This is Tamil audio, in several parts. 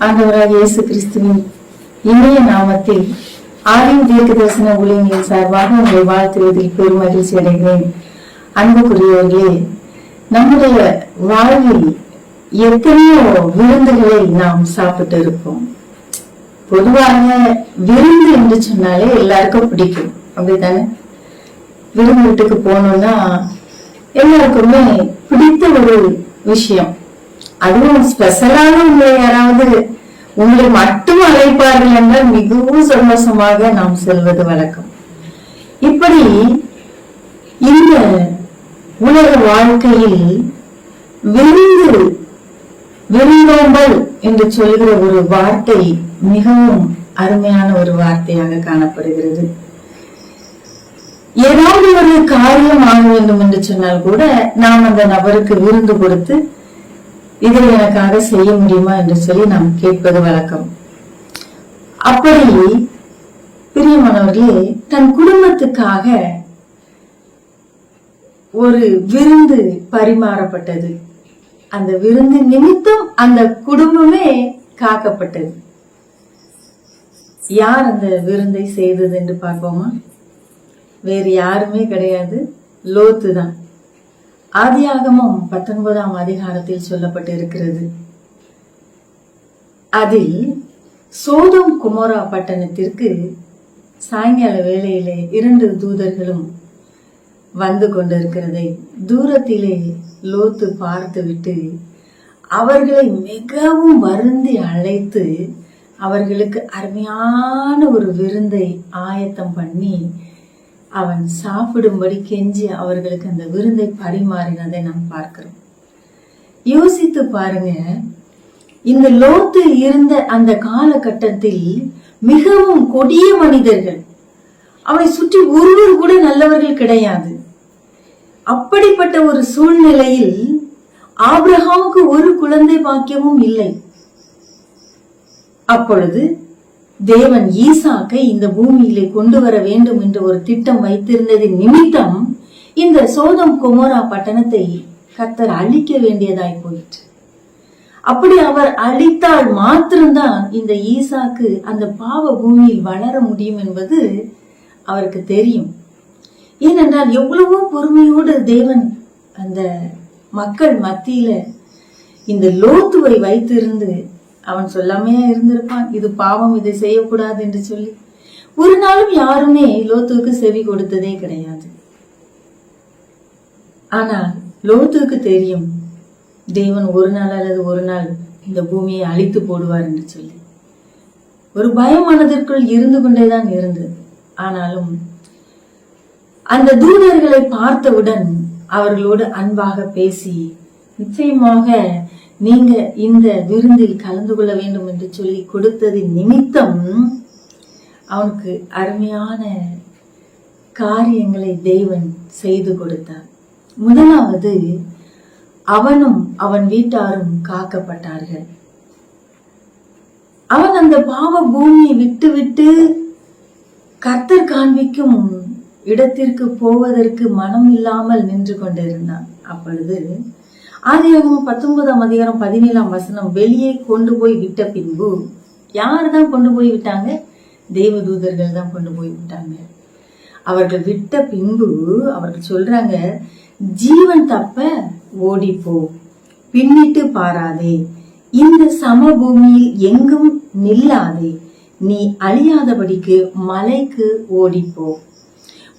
ஆண்டவராக இயேசு கிறிஸ்துவின் இனிய நாமத்தில் ஆலயம் தீர்க்க தரிசன ஊழியங்களின் சார்பாக உங்களை வாழ்த்துவதில் பெரும் மகிழ்ச்சி அடைகிறேன். அன்புக்குரியவர்களே, நம்முடைய வாழ்வில் எத்தனையோ விருந்துகளை நாம் சாப்பிட்டு இருப்போம். பொதுவாக விருந்து என்று சொன்னாலே எல்லாருக்கும் பிடிக்கும், அப்படித்தானே? விருந்து வீட்டுக்கு போனோம்னா எல்லாருக்குமே பிடித்த ஒரு விஷயம். அதுவும் ஸ்பெஷலான உங்களை யாராவது உங்களை மட்டும் அழைப்பார்கள் என்றால் மிகவும் சந்தோஷமாக நாம் செல்வது வழக்கம். இப்படி இந்த உலக வாழ்க்கையில் விருந்தோம்பல் என்று சொல்கிற ஒரு வார்த்தை மிகவும் அருமையான ஒரு வார்த்தையாக காணப்படுகிறது. ஏதாவது ஒரு காரியம் ஆக வேண்டும் என்று சொன்னால் கூட நாம் அந்த நபருக்கு விருந்து கொடுத்து இதை எனக்காக செய்ய முடியுமா என்று சொல்லி நாம் கேட்பது வழக்கம். அப்படி பிரியமானவர்களே, தன் குடும்பத்துக்காக ஒரு விருந்து பரிமாறப்பட்டது. அந்த விருந்து நிமித்தம் அந்த குடும்பமே காக்கப்பட்டது. யார் அந்த விருந்தை செய்தது என்று பார்ப்போமா? வேறு யாருமே கிடையாது, லோத்து தான். ஆதியாகமம் 19ஆம் அதிகாரத்தில் சொல்லப்பட்டு இருக்கிறது. அதில் சோதோம் குமோரா பட்டணத்திற்கு சாயங்கால வேளையிலே 2 தூதர்களும் வந்து கொண்டிருக்கிறதை தூரத்திலே லோத்து பார்த்துவிட்டு அவர்களை மிகவும் வருந்தி அழைத்து அவர்களுக்கு அருமையான ஒரு விருந்தை ஆயத்தம் பண்ணி அவன் சாப்பிடும்படி கெஞ்சி அவர்களுக்கு அந்த விருந்தை பரிமாறினதை நாம் பார்க்கிறோம். யோசித்து பாருங்க, இந்த லோத்து இருந்த அந்த காலகட்டத்தில் மிகவும் கொடிய மனிதர்கள், அவனை சுற்றி ஒருவர் கூட நல்லவர்கள் கிடையாது. அப்படிப்பட்ட ஒரு சூழ்நிலையில் ஆபிரகாமுக்கு ஒரு குழந்தை பாக்கியமும் இல்லை. அப்பொழுது தேவன் ஈசாக்கை இந்த பூமியிலே கொண்டு வர வேண்டும் என்று ஒரு திட்டம் வைத்திருந்ததின் நிமித்தம் இந்த சோதம் குமோரா பட்டணத்தை கர்த்தர் அழிக்க வேண்டியதாய் போயிற்று. அப்படி அவர் அழித்தால் மாத்திரம்தான் இந்த ஈசாக்கு அந்த பாவ பூமியில் வளர முடியும் என்பது அவருக்கு தெரியும். ஏனென்றால் எவ்வளவோ பொறுமையோடு தேவன் அந்த மக்கள் மத்தியில இந்த லோத்துவை வைத்திருந்து அவன் சொல்லாமையா இருந்திருப்பான், இது பாவம், இதை செய்யக்கூடாது என்று சொல்லி. ஒரு நாளும் யாருமே லோத்துவுக்கு செவி கொடுத்ததே கிடையாது. ஆனால் லோத்துவுக்கு தெரியும், தேவன் ஒரு நாள் அல்லது ஒரு நாள் இந்த பூமியை அழித்து போடுவார் என்று சொல்லி. ஒரு பயம் மனதிற்குள் இருந்து கொண்டேதான் இருந்தது. ஆனாலும் அந்த தூதர்களை பார்த்தவுடன் அவர்களோடு அன்பாக பேசி, நிச்சயமாக நீங்க இந்த விருந்தில் கலந்து கொள்ள வேண்டும் என்று சொல்லி கொடுத்ததின் நிமித்தம் அவனுக்கு அருமையான காரியங்களை தேவன் செய்து கொடுத்தார். முதலாவது, அவனும் அவன் வீட்டாரும் காக்கப்பட்டார்கள். அவன் அந்த பாவ பூமியை விட்டு கர்த்தர் காண்பிக்கும் இடத்திற்கு போவதற்கு மனம் இல்லாமல் நின்று கொண்டிருந்தான். அப்பொழுது ஆதியாகமம் 19ஆம் அதிகாரம் 17ஆம் வசனம், வெளியே கொண்டு போய் விட்ட பின்பு, யார் தான் கொண்டு போய் விட்டாங்க? தேவதூதர்கள் தான் கொண்டு போய் விட்டாங்க. அவர்கள் விட்ட பின்பு அவர்கள் சொல்றாங்க, ஜீவன் தப்ப ஓடிப்போ, பின்னிட்டு பாராதே, இந்த சமபூமியில் எங்கும் நில்லாதே, நீ அழியாதபடிக்கு மலைக்கு ஓடிப்போ.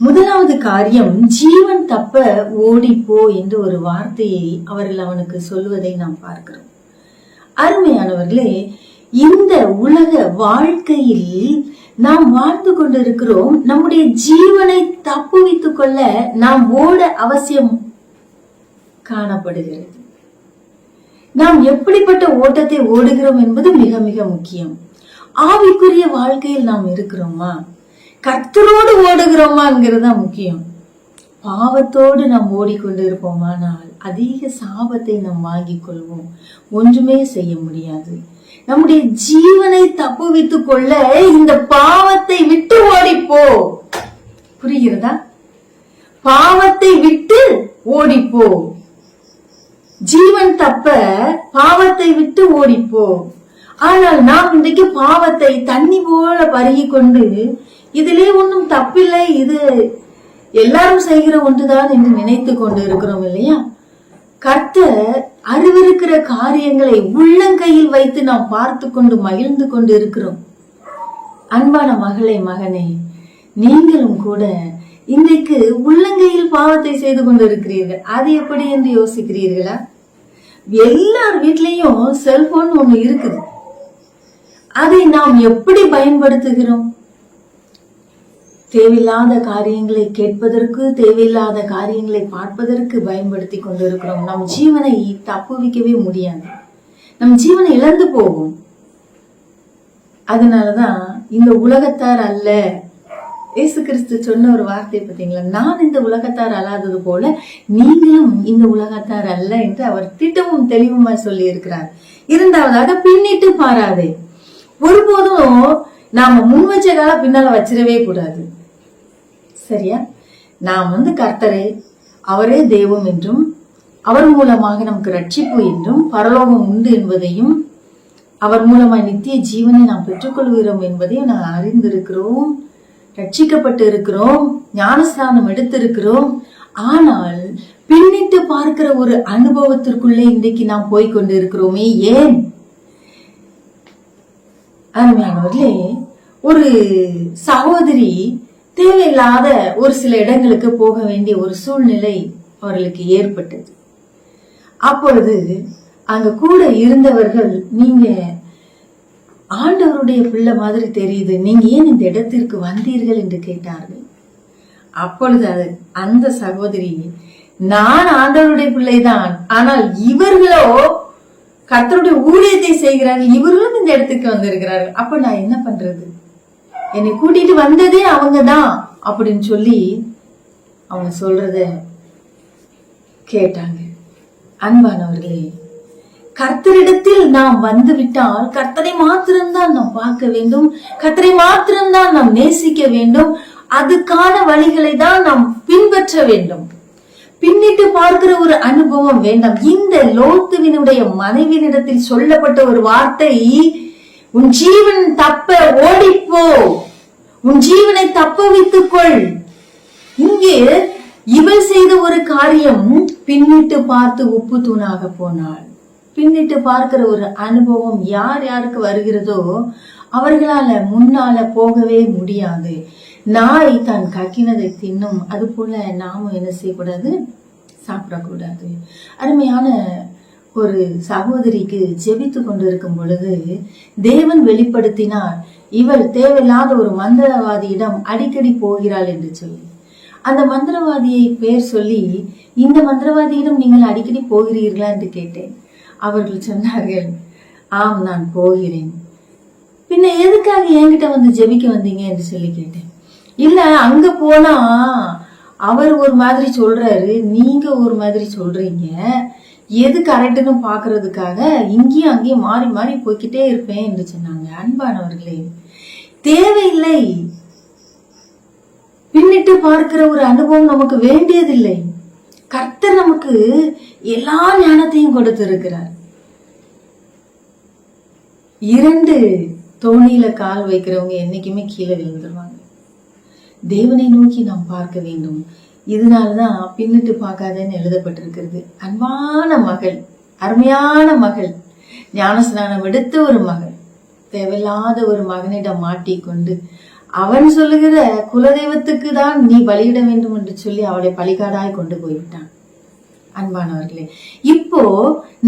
முதலாவது காரியம், ஜீவன் தப்ப ஓடிப்போ என்று ஒரு வார்த்தையை அவர்கள் அவனுக்கு சொல்வதை நாம் பார்க்கிறோம். அருமையானவர்களே, இந்த உலக வாழ்க்கையில் நாம் வாழ்ந்து கொண்டிருக்கிறோம். நம்முடைய ஜீவனை தப்புவித்துக் கொள்ள நாம் ஓட அவசியம் காணப்படுகிறது. நாம் எப்படிப்பட்ட ஓட்டத்தை ஓடுகிறோம் என்பது மிக மிக முக்கியம். ஆவிக்குரிய வாழ்க்கையில் நாம் இருக்கிறோமா, கர்த்தரோடு ஓடுகிறோமாங்கிறது முக்கியம். பாவத்தோடு நாம் ஓடிக்கொண்டு இருப்போமானால் அதிக சாபத்தை நாம் வாங்கிக் கொள்வோம், ஒன்றுமே செய்ய முடியாது. நம்முடைய ஜீவனை தப்புவித்துக் கொள்ள இந்த பாவத்தை விட்டு ஓடிப்போ. புரிகிறதா? பாவத்தை விட்டு ஓடிப்போ. ஜீவன் தப்ப பாவத்தை விட்டு ஓடிப்போ. ஆனால் நாம் இன்றைக்கு பாவத்தை தண்ணி போல பருகி கொண்டு இதிலே ஒன்றும் தப்பில்லை, இது எல்லாரும் செய்கிற ஒன்றுதான் என்று நினைத்து கொண்டு இருக்கிறோம் இல்லையா? கர்த்தர் அறிவிருக்கிற காரியங்களை உள்ளங்கையில் வைத்து நாம் பார்த்து கொண்டு மகிழ்ந்து கொண்டு இருக்கிறோம். அன்பான மகளே, மகனே, நீங்களும் கூட இன்றைக்கு உள்ளங்கையில் பாவத்தை செய்து கொண்டு இருக்கிறீர்கள். அது எப்படி என்று யோசிக்கிறீர்களா? எல்லார் வீட்லயும் செல்போன் ஒண்ணு இருக்குது. அதை நாம் எப்படி பயன்படுத்துகிறோம்? தேவையில்லாத காரியங்களை கேட்பதற்கு, தேவையில்லாத காரியங்களை பார்ப்பதற்கு பயன்படுத்தி கொண்டிருக்கிறோம். நம் ஜீவனை தப்புவிக்கவே முடியாது, நம் ஜீவனை இழந்து போகும். அதனாலதான் இந்த உலகத்தார் அல்ல, இயேசு கிறிஸ்து சொன்ன ஒரு வார்த்தை பார்த்தீங்களா, நான் இந்த உலகத்தார் அல்லாதது போல நீங்களும் இந்த உலகத்தார் அல்ல என்று அவர் திட்டமும் தெளிவுமாய் சொல்லி இருக்கிறார். இரண்டாவதாக, பின்னிட்டு பாராதே. ஒருபோதும் நாம முன் வச்ச கால பின்னால வச்சிடவே கூடாது. சரியா? நாம் கர்த்தரை, அவரே தெய்வம் என்றும் அவர் மூலமாக நமக்கு ரட்சிப்பு என்றும் பரலோகம் உண்டு என்பதையும் அவர் மூலமாய் நித்திய ஜீவனை நாம் பெற்றுக்கொள்கிறோம் என்பதையும் நாம் அறிந்திருக்கிறோம், ரட்சிக்கப்பட்டு இருக்கிறோம், ஞானஸ்நானம் எடுத்திருக்கிறோம். ஆனால் பின்னிட்டு பார்க்கிற ஒரு அனுபவத்திற்குள்ளே இன்றைக்கு நாம் போய்கொண்டு இருக்கிறோமே, ஏன்? அருமையானவர்களே, ஒரு சகோதரி தேவையில்லாத ஒரு சில இடங்களுக்கு போக வேண்டிய ஒரு சூழ்நிலை அவர்களுக்கு ஏற்பட்டது. அப்பொழுது அங்க கூட இருந்தவர்கள், நீங்க ஆண்டவருடைய பிள்ளை மாதிரி தெரியுது, நீங்க ஏன் இந்த இடத்திற்கு வந்தீர்கள் என்று கேட்டார்கள். அப்பொழுது அந்த சகோதரி, நான் ஆண்டவருடைய பிள்ளைதான், ஆனால் இவர்களோ கர்த்தருடைய ஊழியத்தை செய்கிறார்கள், இவர்களும் இந்த இடத்துக்கு வந்திருக்கிறார்கள், அப்ப நான் என்ன பண்றது? என்னை கூட்டிட்டு வந்ததே அவங்கதான் அப்படின்னு சொல்லி அவங்க சொல்றத கேட்டாங்க. அன்பானவர்களே, கர்த்தரிடத்தில் நாம் வந்து விட்டால் கர்த்தரை மாத்திரம்தான் நாம் பார்க்க வேண்டும், கர்த்தரை மாத்திரம்தான் நாம் நேசிக்க வேண்டும், அதுக்கான வழிகளை தான் நாம் பின்பற்ற வேண்டும். பின்னிட்டு பார்க்கிற ஒரு அனுபவம் வேண்டாம். இந்த லோத்துவினுடைய மனைவியிடத்தில் சொல்லப்பட்ட ஒரு வார்த்தை, உன் ஜீவன் தப்ப ஓடிப்போ, உன் ஜீவனை தப்ப வைத்துக்கொள். இங்கே இவள் செய்த ஒரு காரியம், பின்னிட்டு பார்த்து உப்பு தூணாக போனாள். பின்னிட்டு பார்க்கிற ஒரு அனுபவம் யார் யாருக்கு வருகிறதோ அவர்களால முன்னால போகவே முடியாது. நாய் தான் கக்கினதை தின்னும், அது போல நாமும் என்ன செய்யக்கூடாது? சாப்பிடக்கூடாது. அருமையான ஒரு சகோதரிக்கு ஜெபித்து கொண்டிருக்கும் பொழுது தேவன் வெளிப்படுத்தினார், இவள் தேவையில்லாத ஒரு மந்திரவாதியிடம் அடிக்கடி போகிறாள் என்று சொல்லி. அந்த மந்திரவாதியை பேர் சொல்லி, இந்த மந்திரவாதியிடம் நீங்கள் அடிக்கடி போகிறீர்களா என்று கேட்டேன். அவர்கள் சொன்னார்கள், ஆம், நான் போகிறேன். பின்ன எதுக்காக என்கிட்ட வந்து ஜெபிக்க வந்தீங்க என்று சொல்லி கேட்டேன். இல்ல, அங்க போனா அவர் ஒரு மாதிரி சொல்றாரு, நீங்க ஒரு மாதிரி சொல்றீங்க, எது கரெக்டுன்னு பாக்குறதுக்காக இங்கேயும் அங்கேயும் மாறி மாறி போய்கிட்டே இருப்பேன் என்று சொன்னாங்க. அன்பானவர்களே, தேவையில்லை. பின்னிட்டு பார்க்கிற ஒரு அனுபவம் நமக்கு வேண்டியதில்லை. கர்த்தர் நமக்கு எல்லா ஞானத்தையும் கொடுத்திருக்கிறார். 2 தோணியில கால் வைக்கிறவங்க என்னைக்குமே கீழே விழுந்துருவாங்க. தேவனை நோக்கி நாம் பார்க்க வேண்டும். இதனாலதான் பின்னிட்டு பார்க்காதன்னு எழுதப்பட்டிருக்கிறது. அன்பான மகள், அருமையான மகள், ஞானஸ்நானம் எடுத்த ஒரு மகள், தேவையில்லாத ஒரு மகனிடம் மாட்டிக்கொண்டு அவன் சொல்லுகிற குலதெய்வத்துக்கு தான் நீ பலியிட வேண்டும் என்று சொல்லி அவளை பலிகாடாய் கொண்டு போய்விட்டான். அன்பானவர்களே, இப்போ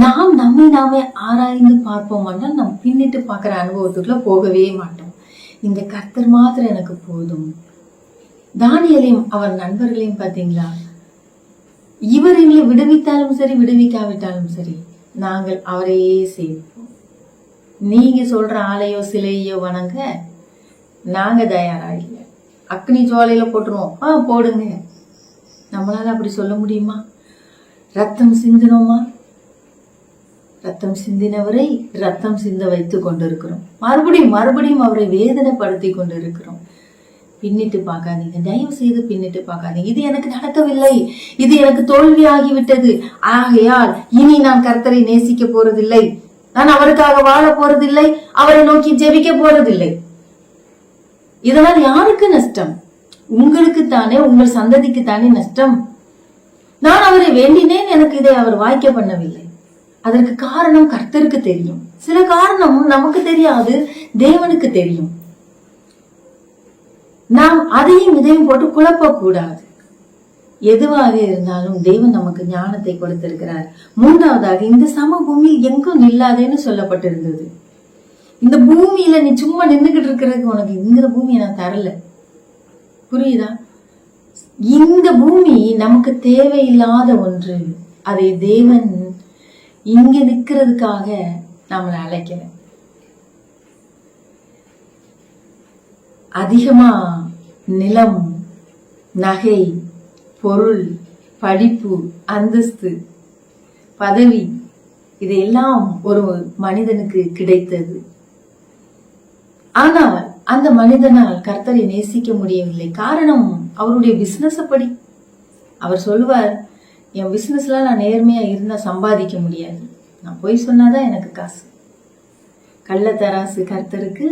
நாம் நம்மை நாமே ஆராய்ந்து பார்ப்போம் என்றால் நாம் பின்னிட்டு பார்க்கிற அனுபவத்துக்குள்ள போகவே மாட்டோம். இந்த கர்த்தர் மாத்திரம் எனக்கு போதும். தானியேலையும் அவர் நண்பர்களையும் பாத்தீங்களா, இவர் எங்களை விடுவித்தாலும் சரி விடுவிக்காவிட்டாலும் சரி நாங்கள் அவரையே சேவிப்போம். நீங்க சொல்ற ஆலையோ சிலையோ வணங்க நாங்க தயாரா இல்லை. அக்னி ஜுவாலையில போட்டுருவோம், போடுங்க. நம்மளால அப்படி சொல்ல முடியுமா? ரத்தம் சிந்தினோமா? ரத்தம் சிந்தினவரை ரத்தம் சிந்த வைத்து கொண்டிருக்கிறோம். மறுபடியும் மறுபடியும் அவரை வேதனைப்படுத்தி கொண்டிருக்கிறோம். பின்னிட்டு பார்க்காதீங்க, தயவு செய்து பின்னிட்டு பார்க்காதீங்க. இது எனக்கு நடக்கவில்லை, இது எனக்கு தோல்வி ஆகிவிட்டது, ஆகையால் இனி நான் கர்த்தரை நேசிக்க போறதில்லை நான் அவருக்காக வாழ போறதில்லை, அவரை நோக்கி ஜெபிக்க போறதில்லை. இதனால் யாருக்கு நஷ்டம்? உங்களுக்கு தானே, உங்கள் சந்ததிக்கு தானே நஷ்டம். நான் அவரை வேண்டினேன், எனக்கு இதை அவர் வாய்க்க பண்ணவில்லை. அதற்கு காரணம் கர்த்தருக்கு தெரியும். சில காரணம் நமக்கு தெரியாது, தேவனுக்கு தெரியும். நாம் அதையும் இதையும் போட்டு குழப்ப கூடாது. எதுவாக இருந்தாலும் தேவன் நமக்கு ஞானத்தை கொடுத்திருக்கிறார். மூன்றாவதாக, இந்த சம பூமியில் எங்கும் நில்லாதேன்னு சொல்லப்பட்டிருந்தது. இந்த பூமியில நீ சும்மா நின்றுகிட்டு இருக்கிறதுக்கு உனக்கு இந்த பூமியை நான் தரல. புரியுதா? இந்த பூமி நமக்கு தேவையில்லாத ஒன்று. அதை தேவன் இங்க நிக்கிறதுக்காக நம்மளை அழைக்கல. அதிகமா நிலம், நகை, பொருள், படிப்பு, அந்தஸ்து, பதவி, இதெல்லாம் ஒரு மனிதனுக்கு கிடைத்தது. ஆனால் அந்த மனிதனால் கர்த்தரை நேசிக்க முடியவில்லை. காரணம் அவருடைய பிசினஸ் அப்படி. அவர் சொல்லுவார், என் பிசினஸ்ல நான் நேர்மையா இருந்தா சம்பாதிக்க முடியாது, நான் போய் சொன்னாதான் எனக்கு காசு. கள்ளத்தராசு கர்த்தருக்கு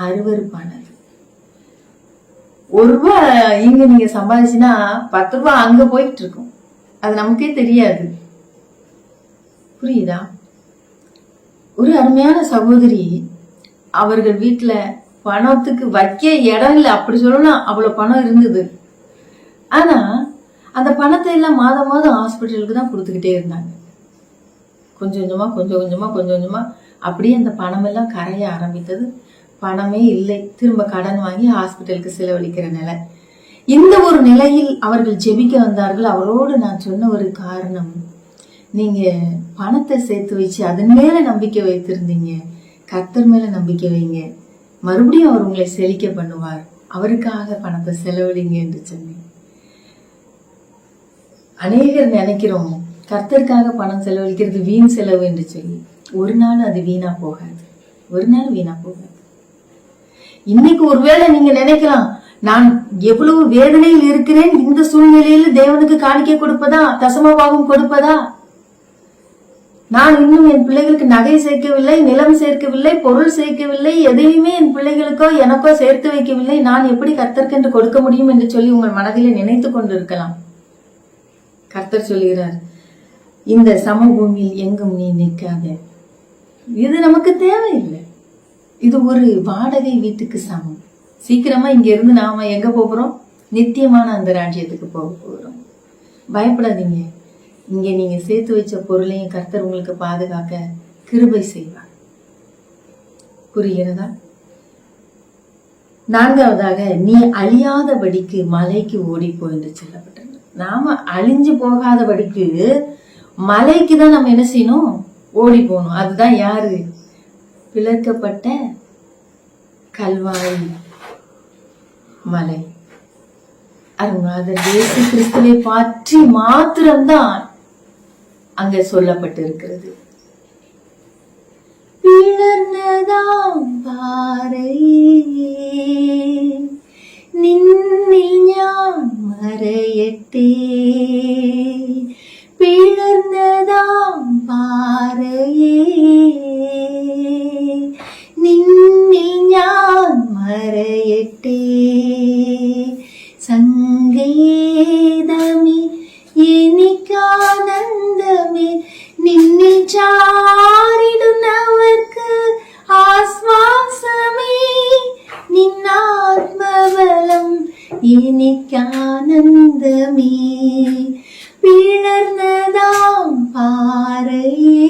அருவருப்பானது. ₹1 இங்க நீங்க சம்பாதிச்சுன்னா ₹10 அங்க போயிட்டு இருக்கும். அது நமக்கே தெரியாது. புரியுதா? ஒரு அருமையான சகோதரி, அவர்கள் வீட்டுல பணத்துக்கு வைக்க இடம் இல்லை, அப்படி சொல்லலாம், அவ்வளவு பணம் இருந்தது. ஆனா அந்த பணத்தை எல்லாம் மாதம் மாதம் ஹாஸ்பிட்டலுக்கு தான் கொடுத்துக்கிட்டே இருந்தாங்க. கொஞ்சம் கொஞ்சமா அப்படியே அந்த பணம் எல்லாம் கரைய ஆரம்பித்தது. பணமே இல்லை, திரும்ப கடன் வாங்கி ஹாஸ்பிட்டலுக்கு செலவழிக்கிற நிலை. இந்த ஒரு நிலையில் அவர்கள் ஜெபிக்க வந்தார்கள். அவரோடு நான் சொன்ன ஒரு காரணம், நீங்க பணத்தை சேர்த்து வச்சு அதன் மேல நம்பிக்கை வைத்திருந்தீங்க, கர்த்தர் மேல நம்பிக்கை வைங்க, மறுபடியும் அவர் உங்களை செழிக்க பண்ணுவார், அவருக்காக பணத்தை செலவழிங்க என்று சொன்னேன். அநேகர் நினைக்கிறோம் கர்த்தருக்காக பணம் செலவழிக்கிறது வீண் செலவு என்று சொல்லி. ஒரு நாள் அது வீணா போகாது, ஒரு நாள் வீணா போகாது. இன்னைக்கு ஒருவேளை நீங்க நினைக்கலாம், நான் எவ்வளவு வேதனையில் இருக்கிறேன், இந்த சூழ்நிலையில் தேவனுக்கு காணிக்கை கொடுப்பதா, தசமபாகம் கொடுப்பதா? நான் இன்னும் என் பிள்ளைகளுக்கு நகை சேர்க்கவில்லை, நிலம் சேர்க்கவில்லை, பொருள் சேர்க்கவில்லை, எதையுமே என் பிள்ளைகளுக்கோ எனக்கோ சேர்த்து வைக்கவில்லை, நான் எப்படி கர்த்தர்க்கென்று கொடுக்க முடியும் என்று சொல்லி உங்கள் மனதிலே நினைத்து கொண்டு இருக்கலாம். கர்த்தர் சொல்கிறார், இந்த சமபூமியில் எங்கும் நீ நிற்காத. இது நமக்கு தேவையில்லை. இது ஒரு வாடகை வீட்டுக்கு சமம். சீக்கிரமா இங்க இருந்து நாம எங்க போகிறோம்? நித்தியமான அந்த ராஜ்யத்துக்கு போக போகிறோம். பயப்படாதீங்க. இங்க நீங்க சேர்த்து வச்ச பொருளையும் கர்த்தர் உங்களுக்கு பாதுகாக்க கிருபை செய்வார். புரிகிறதா? நான்காவதாக, நீ அழியாதபடிக்கு மலைக்கு ஓடிப்போ என்று சொல்லப்பட்டது. நாம அழிஞ்சு போகாதபடிக்கு மலைக்கு தான் நம்ம என்ன செய்யணும்? ஓடி போகணும். அதுதான் யாரு? பிளக்கப்பட்ட கல்வாரி மலை. அருணாதர் இயேசு கிறிஸ்துவை பற்றி மாத்திரம்தான் அங்க சொல்லப்பட்டிருக்கிறது. பிளர்ந்ததாம் பாறையே நின்னில் ஞான் மறையட்டே, பிளர்ந்ததாம் பாறையே நின்னில் ஞான் மறையட்டே, சங்கீதமே എനിക്കാനന്ദമേ നിന്നിൽ ചാരിടുന്നവർക്ക് ആശ്വാസമേ, നിന്നാത്മബലം എനിക്കാനന്ദമേ, പിളർന്നതാം പാറയേ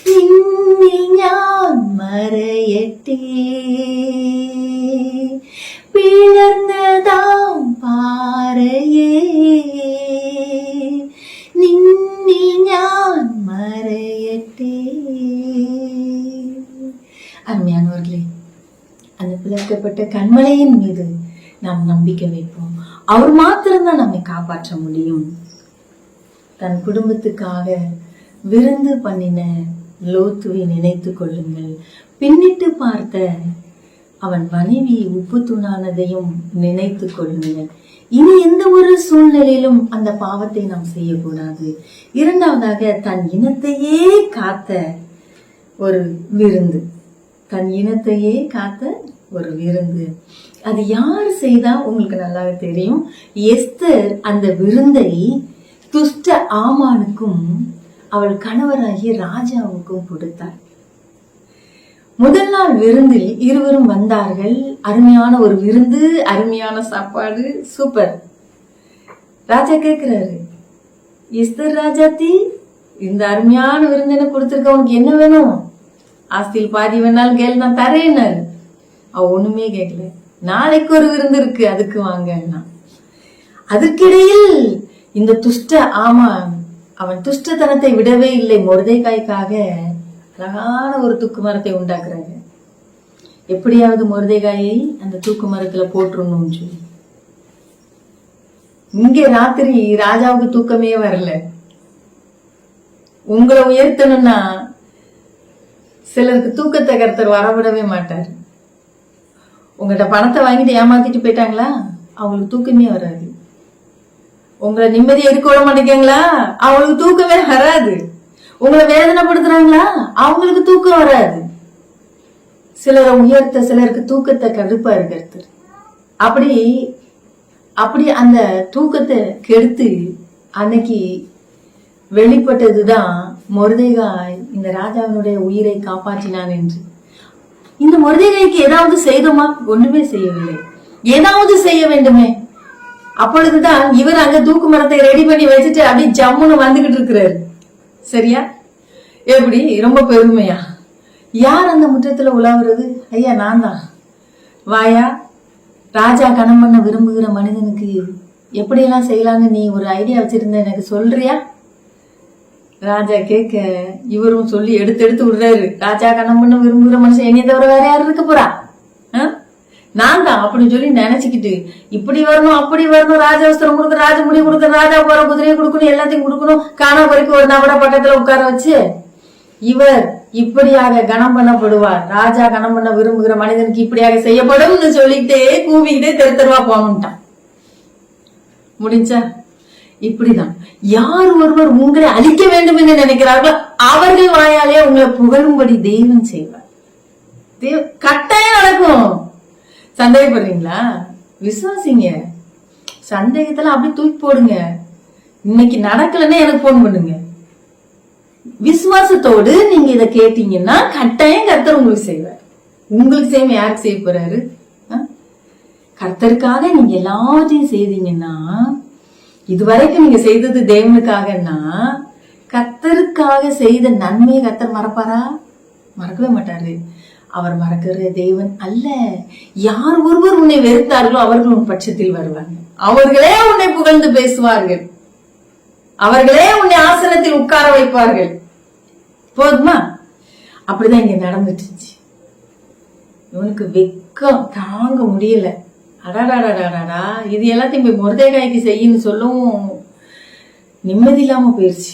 നിന്നിൽ ഞാൻ മറയട്ടെ, പിളർന്നതാം പാറയേ നിന്നിൽ ഞാൻ മറയട്ടെ. அருமையானவர்களே, அந்த பிளக்கப்பட்ட கண்மலையின் மீது நாம் நம்பிக்கை வைப்போம். அவர் மாத்திரம்தான் நம்மை காப்பாற்ற முடியும். தன் குடும்பத்துக்காக விருந்து பண்ணின லோத்துவை நினைத்து கொள்ளுங்கள். பின்னிட்டு பார்த்த அவன் மனைவி உப்பு தூணானதையும் நினைத்து கொள்ளுங்கள். இனி எந்த ஒரு சூழ்நிலையிலும் அந்த பாவத்தை நாம் செய்யக்கூடாது. இரண்டாவதாக தன் இனத்தையே காத்த ஒரு விருந்து, தன் இனத்தையே காத்த ஒரு விருந்து. அது யார் செய்தா உங்களுக்கு நல்லாவே தெரியும். எஸ்தர் அந்த விருந்தை துஷ்ட ஆமானுக்கும் அவள் கணவராகிய ராஜாவுக்கும் கொடுத்தார். முதல் நாள் விருந்தில் இருவரும் வந்தார்கள். அருமையான ஒரு விருந்து, அருமையான சாப்பாடு, சூப்பர். ராஜா கேக்குறாரு, எஸ்தர் ராஜாத்தி, இந்த அருமையான விருந்து என்ன கொடுத்திருக்க, உனக்கு என்ன வேணும்? ஆஸ்தியில் பாதி வேணாலும் கேள், நான் தரேன்னாரு. அவ ஒண்ணுமே கேட்கல. நாளைக்கு ஒரு விருந்து இருக்கு, அதுக்கு வாங்கன்னா. அதற்கிடையில் இந்த துஷ்ட ஆமான் அவன் துஷ்டத்தனத்தை விடவே இல்லை. மொர்தெகாய்க்காக அழகான ஒரு தூக்கு மரத்தை உண்டாக்குறாங்க. எப்படியாவது மொர்தெகாயை அந்த தூக்கு மரத்துல போட்டுருணும்னு சொல்லி. இங்க ராத்திரி ராஜாவுக்கு தூக்கமே வரல. உங்களை உயர்த்தணும்னா சிலருக்கு தூக்கத்தை கர்த்தர் வரவிடவே மாட்டார். உங்கள்கிட்ட பணத்தை வாங்கிட்டு ஏமாத்திட்டு போயிட்டாங்களா, அவங்களுக்கு தூக்கமே வராது. உங்களை நிம்மதியா இருக்க விட மாட்டேங்களா, அவங்களுக்கு தூக்கமே வராது. உங்களை வேதனைப்படுத்துறாங்களா, அவங்களுக்கு தூக்கம் வராது. சிலரை உயர்த்த சிலருக்கு தூக்கத்தை கடுப்பா இருக்கிறது. அப்படி அந்த தூக்கத்தை கெடுத்து அன்னைக்கு வெளிப்பட்டதுதான் மொர்தெகாய் இந்த ராஜாவினுடைய உயிரை காப்பாற்றினான் என்று. இந்த மொர்தெகாய்க்கு ஏதாவது செய்தோமா? ஒண்ணுமே செய்யவில்லை. ஏதாவது செய்ய வேண்டுமே. அப்பொழுதுதான் இவர் அங்க தூக்கு மரத்தை ரெடி பண்ணி வச்சுட்டு அப்படி ஜம்முன்னு வந்துகிட்டு இருக்கிறாரு. சரியா? எப்படி ரொம்ப பெருமையா? யார் அந்த முற்றத்துல உலாவுறது? ஐயா நான் தான். வாயா, ராஜா கணம் பண்ண விரும்புகிற மனிதனுக்கு எப்படியெல்லாம் செய்யலான்னு நீ ஒரு ஐடியா வச்சிருந்த, எனக்கு சொல்றியா? ராஜா கேட்க இவரும் சொல்லி எடுத்து விடுறாரு. ராஜா கணம் பண்ண விரும்புகிற மனுஷன் என்னைய தவிர வேற யாரும் இருக்க போறா? நான் தான் அப்படின்னு சொல்லி நினைச்சுக்கிட்டு இப்படி வரணும் அப்படி வரணும், ராஜ வஸ்திரம் கொடுக்கணும், ராஜ முடி கொடுக்கணும், ராஜா போற குதிரையை கொடுக்கணும், எல்லாத்தையும் கொடுக்கணும், காணா குறைக்கு ஒரு நபரை பக்கத்துல உட்கார வச்சு இவர் இப்படியாக கணம் பண்ணப்படுவார், ராஜா கணம் பண்ண விரும்புகிற மனிதனுக்கு இப்படியாக செய்யப்படும் சொல்லிட்டே கூவிக்கிட்டே தெருவா போகணும்ட்டான். முடிஞ்சா? இப்படிதான் யார் ஒருவர் உங்களை அழிக்க வேண்டும் என்று நினைக்கிறார்களோ அவர்கள் வாயாலே உங்களை புகழும்படி தெய்வம் செய்வார். கட்டாயம் நடக்கும். சந்தேகப்படுறீங்களா? விசுவாசிங்க. சந்தேகத்துல அப்படி தூக்கி போடுங்க. இன்னைக்கு நடக்கலன்னா எனக்கு போன் பண்ணுங்க. விசுவாசத்தோடு நீங்க இதை கேட்டீங்கன்னா கட்டாயம் கர்த்தர் உங்களுக்கு செய்வார். உங்களுக்கு செய்ய யாருக்கு செய்ய போறாரு? கர்த்தருக்காக நீங்க எல்லாத்தையும் செய்தீங்கன்னா, இதுவரைக்கும் நீங்க செய்தது தேவனுக்காகன்னா, கர்த்தருக்காக செய்த நன்மையை கர்த்தர் மறப்பாரா? மறக்கவே மாட்டாரு. அவர் மறக்கிற தேவன் அல்ல. யார் ஒருவர் உன்னை வெறுத்தார்களோ அவர்கள் உன் பட்சத்தில் வருவாங்க. அவர்களே உன்னை புகழ்ந்து பேசுவார்கள். அவர்களே உன்னை ஆசனத்தில் உட்கார வைப்பார்கள். போதுமா? அப்படிதான் இங்க நடந்துட்டு இருந்துச்சு. இவனுக்கு வெக்கம் தாங்க முடியல. அடாடாடாடாடா, இது எல்லாத்தையும் போய் மொர்தெகாய்க்கு செய்யன்னு சொல்லவும் நிம்மதி இல்லாம போயிருச்சு.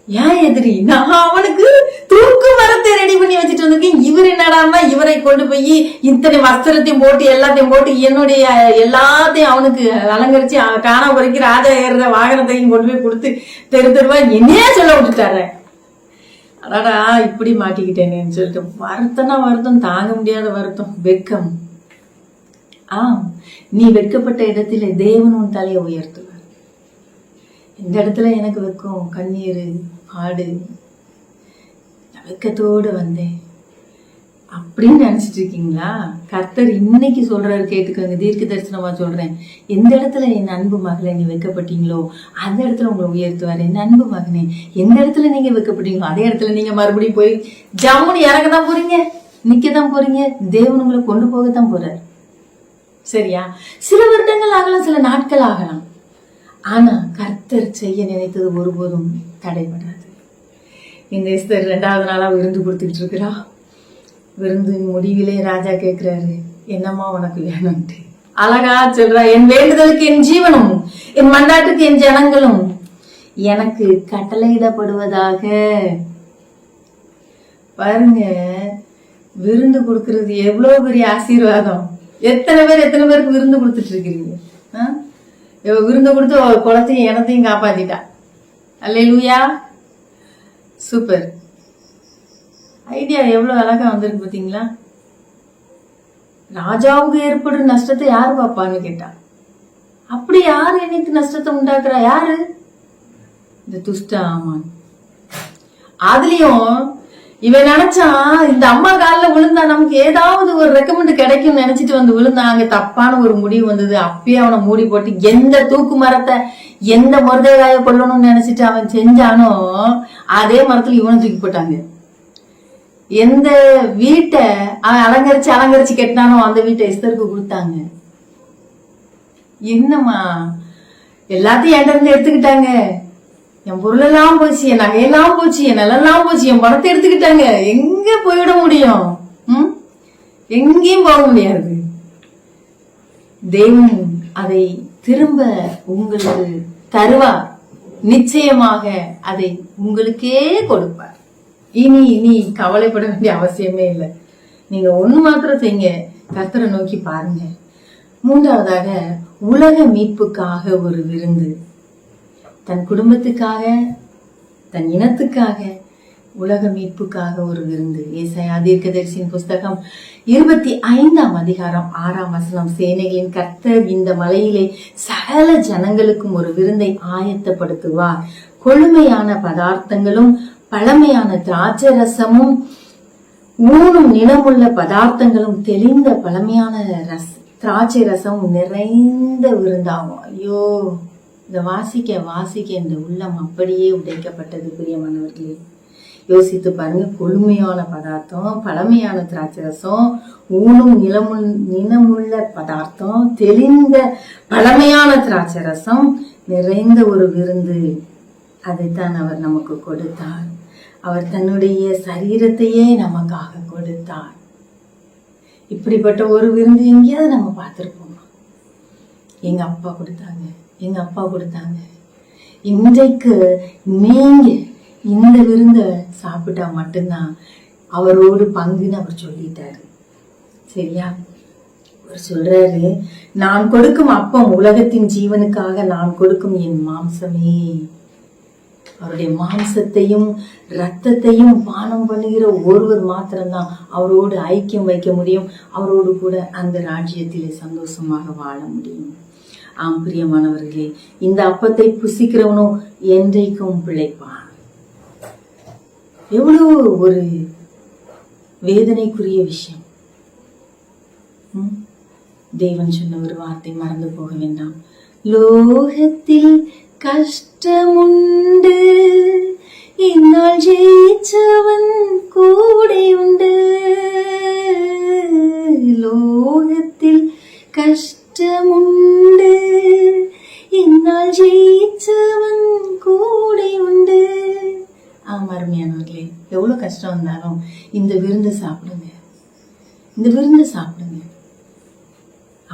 ஏன் எதிரி? நான் அவனுக்கு தூக்கு மரத்தை ரெடி பண்ணி வச்சுட்டு வந்திருக்கேன். இவர் என்னடான்னா இவரை கொண்டு போய் இத்தனை வஸ்திரத்தையும் போட்டு எல்லாத்தையும் போட்டு என்னுடைய எல்லாத்தையும் அவனுக்கு அலங்கரிச்சு காணா குறைக்கு ராஜா ஏறுற வாகனத்தையும் கொண்டு போய் கொடுத்து தெருவா என்னையே சொல்ல விட்டுட்டாரு. அடாடா, இப்படி மாட்டிக்கிட்டேனேன்னு சொல்லிட்டு வருத்தம் தாங்க முடியாத வருத்தம், வெட்கம். நீ வெட்கப்பட்ட இடத்துல தேவன் உன் தலையை உயர்த்துவார். இந்த இடத்துல எனக்கு வெக்கம், கண்ணீர், பாடு, வெக்கத்தோடு வந்தேன் அப்படின்னு நினைச்சிட்டு இருக்கீங்களா? கர்த்தர் இன்னைக்கு சொல்றாரு, கேட்டுக்கோங்க. தீர்க்க தரிசனமா சொல்றேன். எந்த இடத்துல என் அன்பு மகளே நீ வெக்கப்பட்டீங்களோ அந்த இடத்துல உங்களை உயர்த்துவாரு. என் அன்பு மகனே, எந்த இடத்துல நீங்க வெக்கப்பட்டீங்களோ அதே இடத்துல நீங்க மறுபடியும் போய் ஜம்முன்னு இறங்கதான் போறீங்க, நிக்கதான் போறீங்க. தேவன் உங்களை கொண்டு போகத்தான் போறாரு. சரியா? சில வருடங்கள் ஆகலாம், சில நாட்கள் ஆகலாம். ஆனா கர்த்தர் செய்ய நினைத்தது ஒருபோதும் தடைபடாது. இந்த எஸ்தர் 2வது நாளா விருந்து கொடுத்துட்டு இருக்கிறா. விருந்தின் முடிவிலே ராஜா கேட்கிறாரு, என்னம்மா உனக்கு வேணும்ட்டு. அழகா சொல்றா, என் வேண்டுதலுக்கு என் ஜீவனும் என் மண்டாட்டுக்கு என் ஜனங்களும் எனக்கு கட்டளையிடப்படுவதாக. பாருங்க, விருந்து கொடுக்கறது எவ்வளவு பெரிய ஆசீர்வாதம். எத்தனை பேருக்கு விருந்து கொடுத்துட்டு இருக்கிறீங்க? இவ விருந்து கொடுத்து குளத்தையும் இனத்தையும் காப்பாத்திட்டா. அல்லேலூயா. சூப்பர் ஐடியா, எவ்வளவு அழகா வந்திருக்கு பாத்தீங்களா? ராஜாவுக்கு ஏற்படும் நஷ்டத்தை யாரு பாப்பான்னு கேட்டா. அப்படி யாரு எனக்கு நஷ்டத்தை உண்டாக்குறா? யாரு? இந்த துஷ்ட ஆமான். அதுலயும் இவன் நினைச்சான் இந்த அம்மா காலில் விழுந்தா நமக்கு ஏதாவது ஒரு ரெக்கமெண்ட் கிடைக்கும் நினைச்சிட்டு வந்து விழுந்தான். அங்க தப்பான ஒரு முடிவு வந்தது. அப்பயே அவனை மூடி போட்டு எந்த தூக்கு மரத்தை எந்த முருதைகாய கொல்லணும்னு நினைச்சிட்டு அவன் செஞ்சானோ அதே மரத்துல இவனை தூக்கி போட்டாங்க. எந்த வீட்டை அவன் அலங்கரிச்சு கட்டினானோ அந்த வீட்டை எஸ்தருக்கு கொடுத்தாங்க. என்னம்மா எல்லாத்தையும் என்கிட்ட இருந்து எடுத்துக்கிட்டாங்க. என் பொருளெல்லாம் போச்சு, என் நகையெல்லாம் போச்சு, என் நிலெல்லாம் போச்சு, என் பணத்தை எடுத்துக்கிட்டாங்க. எங்க போயிட முடியும்? எங்கேயும் போக முடியாது. தேவன் அதை திரும்ப உங்களுக்கு தருவார். நிச்சயமாக அதை உங்களுக்கே கொடுப்பார். இனி கவலைப்பட வேண்டிய அவசியமே இல்லை. நீங்க ஒண்ணு மாத்திரம் செய்யுங்க, கர்த்தரை நோக்கி பாருங்க. மூன்றாவதாக, உலக மீட்புக்காக ஒரு விருந்து. தன் குடும்பத்துக்காக, தன் இனத்துக்காக, உலக மீட்புக்காக ஒரு விருந்து. ஏசாயா தீர்க்கதரிசியின் புஸ்தகம் 25ஆம் அதிகாரம் 6ஆம் வசனம், சேனைகளின் கர்த்தர் இந்த மலையிலே சகல ஜனங்களுக்கும் ஒரு விருந்தை ஆயத்தப்படுத்துவார். கொழுமையான பதார்த்தங்களும் பழமையான திராட்சை ரசமும் ஊனும் நிலமுள்ள பதார்த்தங்களும் தெளிந்த பழமையான திராட்சை ரசமும் நிறைந்த விருந்தாகும். ஐயோ, இத வாசிக்க இந்த உள்ளம் அப்படியே உடைக்கப்பட்டது. பிரியமானவர்களே, யோசித்து பாருங்க. கொழுமையான பதார்த்தம், பழமையான திராட்சை ரசம், ஊனும் நிலமுள்ள பதார்த்தம், தெளிந்த பழமையான திராட்சை ரசம், நிறைந்த ஒரு விருந்து. அதைத்தான் அவர் நமக்கு கொடுத்தார். அவர் தன்னுடைய சரீரத்தையே நமக்காக கொடுத்தார். இப்படிப்பட்ட ஒரு விருந்து எங்கேயாவது நம்ம பார்த்திருப்போமா? எங்க அப்பா கொடுத்தாங்க. இன்றைக்கு நீங்க இந்த விருந்த சாப்பிட்டா மட்டும்தான் அவரோடு பங்குன்னு அவர் சொல்லிட்டாரு. சரியா? அவர் சொல்றாரு, நான் கொடுக்கும் அப்பம் உலகத்தின் ஜீவனுக்காக நான் கொடுக்கும் என் மாம்சமே. அவருடைய மாம்சத்தையும் ரத்தத்தையும் பானம் பண்ணுகிற ஒருவர் மாத்திரம்தான் அவரோடு ஐக்கியம் வைக்க முடியும். அவரோடு கூட அந்த ராஜ்யத்திலே சந்தோஷமாக வாழ முடியும். ஆம் பிரியமானவர்களே, இந்த அப்பத்தை புசிக்கிறவனோ என்றைக்கும் பிழைப்பான். எவ்வளவு ஒரு வேதனைக்குரிய விஷயம். தேவன் சொன்ன ஒரு வார்த்தை மறந்து போக வேண்டாம். லோகத்தில் கஷ்டமுண்டு, இந்நாள் ஜெயிச்சவன் கூட உண்டு. லோகத்தில் கஷ்டமுண்டு, இந்நாள் ஜெயிச்சவன் கூட உண்டு. ஆமா அருமையானவர்களே, எவ்வளவு கஷ்டம் வந்தாலும் இந்த விருந்து சாப்பிடுங்க.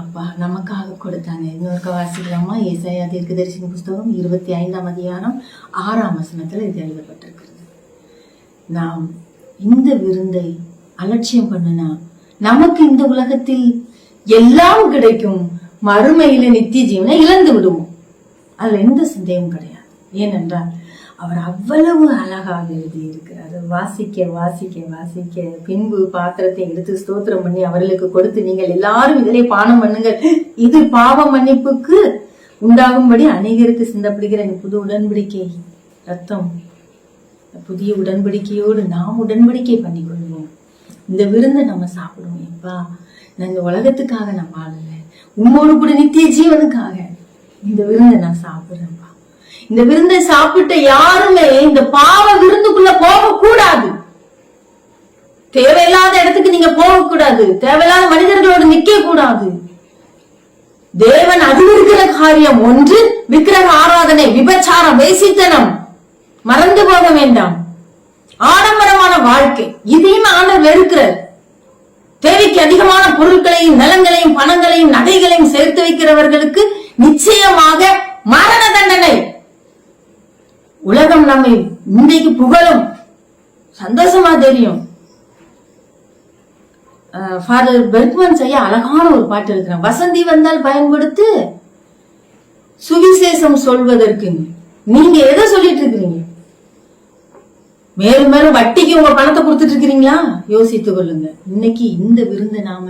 அப்பா நமக்காக கொடுத்தாங்க. இன்னொருக்க வாசிக்கலாமா? ஏசாயா தீர்க்கதரிசியின் புஸ்தகம் 25ஆம் அதிகாரம் 6ஆம் வசனத்துல இது எழுதப்பட்டிருக்கிறது. நாம் இந்த விருந்தை அலட்சியம் பண்ணுனா நமக்கு இந்த உலகத்தில் எல்லாம் கிடைக்கும், மறுமையில நித்திய ஜீவனை இழந்து விடுவோம். அதுல எந்த சந்தேகம் கிடையாது. ஏனென்றால் அவர் அவ்வளவு அழகாக எழுதி இருக்கிறார். வாசிக்க பின்பு பாத்திரத்தை எடுத்து ஸ்தோத்திரம் பண்ணி அவர்களுக்கு கொடுத்து, நீங்கள் எல்லாரும் இதிலே பானம் பண்ணுங்கள், இது பாவ மன்னிப்புக்கு உண்டாகும்படி அநேகருக்கு சிந்தப்படுகிற புது உடன்படிக்கை ரத்தம். புதிய உடன்படிக்கையோடு நாம் உடன்படிக்கை பண்ணி கொள்வோம். இந்த விருந்தை நம்ம சாப்பிடுவோம். எப்பா, நான் இந்த உலகத்துக்காக நான் வாழல, உம்மோடு கூட நித்திய ஜீவனுக்காக இந்த விருந்தை நான் சாப்பிடுறேன்ப்பா. இந்த விருந்தை சாப்பிட்ட யாருமே இந்த பாவ விருந்துக்குள்ள போக கூடாது. தேவையில்லாத இடத்துக்கு நீங்க போக கூடாது. தேவையில்லாத மனிதர்களோடு நிக்க கூடாது. தேவன் அதிலிருக்கிற காரியம் ஒன்று விக்கிரக ஆராதனை, விபச்சாரம், வேசித்தனம். மறந்து போக வேண்டாம். ஆடம்பரமான வாழ்க்கை, இதையும் ஆண்டவர் வெறுக்கிறார். தேவைக்கு அதிகமான பொருட்களையும் நிலங்களையும் பணங்களையும் நகைகளையும் சேர்த்து வைக்கிறவர்களுக்கு நிச்சயமாக மரண தண்டனை. உலகம் நம்மை இன்றைக்கு புகழும், சந்தோஷமா தெரியும். ஃபாதர் பெர்க்மன் செய்ய அழகான ஒரு பாட்டு இருக்கிறான். வசந்தி வந்தால் பயன்படுத்து, சுவிசேஷம் சொல்வதற்கு நீங்க எதை சொல்லிட்டு இருக்கிறீங்க? மேலும் மேலும் வட்டிக்கு உங்க பணத்தை கொடுத்துட்டு இருக்கிறீங்களா? யோசித்துக் கொள்ளுங்க. இன்னைக்கு இந்த விருந்தை நாம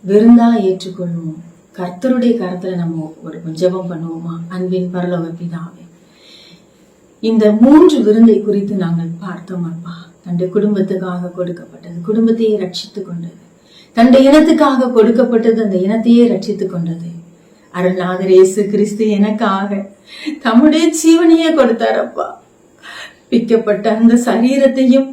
விருந்தா ஏற்றுக்கொள்வோம். கர்த்தருடைய கரத்துல நம்ம ஒரு ஜெபம் பண்ணுவோமா? அன்பின் பரலோக பிதாவே, இந்த 3 விருந்தை குறித்து நாங்கள் பார்த்தோம் அப்பா. தன்னுடைய குடும்பத்துக்காக கொடுக்கப்பட்டது, குடும்பத்தையே ரட்சித்துக் கொண்டது. தன்னுடைய இனத்துக்காக கொடுக்கப்பட்டது, அந்த இனத்தையே ரட்சித்துக் கொண்டது. அருள்நாதர் இயேசு கிறிஸ்து எனக்காக தம்முடைய ஜீவனையே கொடுத்தாரப்பா. பிக்கப்பட்ட அந்த சரீரத்தையும்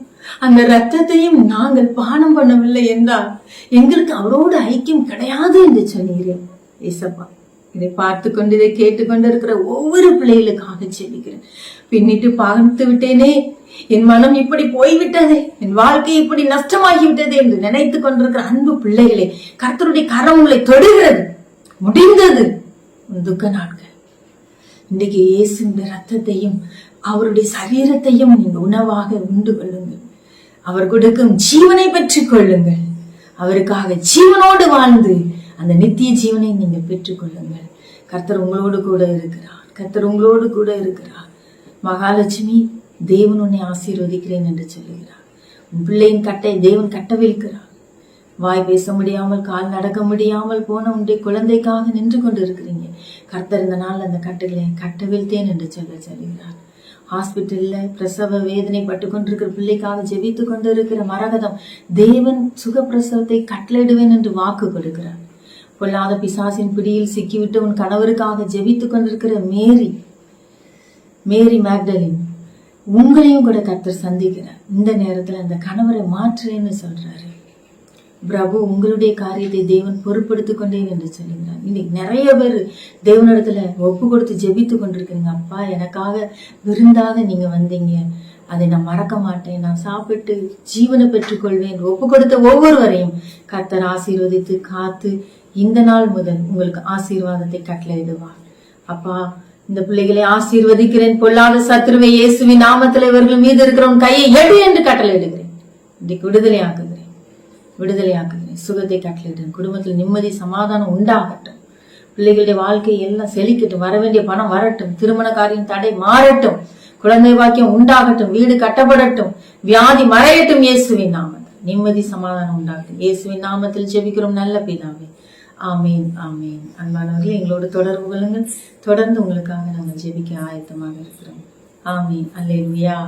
அந்த ரத்தத்தையும் நாங்கள் பானம் பண்ணவில்லை என்றால் எங்களுக்கு அவரோடு ஐக்கியம் கிடையாது என்று சொன்னீரேன் ஏசப்பா. இதை பார்த்து கொண்டு இதை கேட்டுக்கொண்டு இருக்கிற ஒவ்வொரு பிள்ளைகளுக்காக ஜெபிக்கிறேன். பின்னிட்டு பார்த்து விட்டேனே, என் மனம் இப்படி போய்விட்டதே, என் வாழ்க்கை இப்படி நஷ்டமாகிவிட்டது என்று நினைத்து கொண்டிருக்கிற அன்பு பிள்ளைகளே, கர்த்தருடைய கரம் உங்களை தொடுகிறது. முடிந்தது துக்க நாட்கள். இன்றைக்கு இயேசுவின் ரத்தத்தையும் அவருடைய சரீரத்தையும் நீங்க உணவாக உண்டு கொள்ளுங்கள். அவர் கொடுக்கும் ஜீவனை பெற்றுக் கொள்ளுங்கள். அவருக்காக ஜீவனோடு வாழ்ந்து அந்த நித்திய ஜீவனை நீங்க பெற்றுக் கொள்ளுங்கள். கர்த்தர் உங்களோடு கூட இருக்கிறார். கர்த்தர் உங்களோடு கூட இருக்கிறார். மகாலட்சுமி, தேவன் உன்னை ஆசீர்வதிக்கிறேன் என்று சொல்லுகிறார். உன் பிள்ளையின் கட்டை தேவன் கட்டவிழ்க்கிறார். வாய் பேச முடியாமல், கால் நடக்க முடியாமல் போன உன்னுடைய குழந்தைக்காக நின்று கொண்டு இருக்கிறீங்க. கர்த்தர் இந்த நாள் அந்த கட்டுகளை கட்டவிழ்த்தேன் என்று சொல்லுகிறார். ஹாஸ்பிட்டல்ல பிரசவ வேதனை பட்டு கொண்டிருக்கிற பிள்ளைக்காக ஜெபித்து கொண்டு இருக்கிற மரகதம், தேவன் சுகப்பிரசவத்தை கட்டளையிடுவேன் என்று வாக்கு கொடுக்கிறார். பொல்லாத பிசாசின் பிடியில் சிக்கிவிட்டு உன் கணவருக்காக ஜெபித்துக் கொண்டிருக்கிற மேரி மேக்டலின், உங்களையும் கூட கர்த்தர் சந்திக்கிறார். இந்த நேரத்துல அந்த கணவரை மாற்றுறேன்னு சொல்றாரு. பிரபு, உங்களுடைய காரியத்தை தேவன் பொறுப்படுத்திக் கொண்டேன் என்று சொல்லுகிறார். இன்னைக்கு நிறைய பேர் தேவனிடத்துல ஒப்பு கொடுத்து ஜெபித்து கொண்டிருக்கிறீங்க. அப்பா, எனக்காக விருந்தாக நீங்க வந்தீங்க, அதை நான் மறக்க மாட்டேன், நான் சாப்பிட்டு ஜீவனை பெற்றுக்கொள்வேன். ஒப்பு கொடுத்த ஒவ்வொருவரையும் கர்த்தர் ஆசீர்வதித்து காத்து இந்த நாள் முதல் உங்களுக்கு ஆசீர்வாதத்தை கட்டளையிடுவார். அப்பா, இந்த பிள்ளைகளை ஆசீர்வதிக்கிறேன். பொல்லாத சத்துருவை இயேசுவின் நாமத்தில் இவர்கள் மீது இருக்கிறவன் கையை எடு என்று கட்டளையிடுகிறேன். இன்றைக்கு விடுதலையாக்குகிறேன். சுகத்தை கட்டளையிடுகிறேன். குடும்பத்தில் நிம்மதி சமாதானம் உண்டாகட்டும். பிள்ளைகளுடைய வாழ்க்கை எல்லாம் செழிக்கட்டும். வரவேண்டிய பணம் வரட்டும். திருமண காரியம் தடை மாறட்டும். குழந்தை வாக்கியம் உண்டாகட்டும். வீடு கட்டப்படட்டும். வியாதி மறையட்டும். இயேசுவின் நாமத்தில் நிம்மதி சமாதானம் உண்டாகட்டும். இயேசுவின் நாமத்தில் ஜெபிக்கிறோம் நல்ல பிதாவே. ஆமீன், ஆமீன். அன்பானவர்களே, எங்களோடு தொடர்பு கொள்ளுங்கள். தொடர்ந்து உங்களுக்காக நாங்கள் ஜெபிக்க ஆயத்தமாக இருக்கிறோம். ஆமீன். அல்லேலூயா.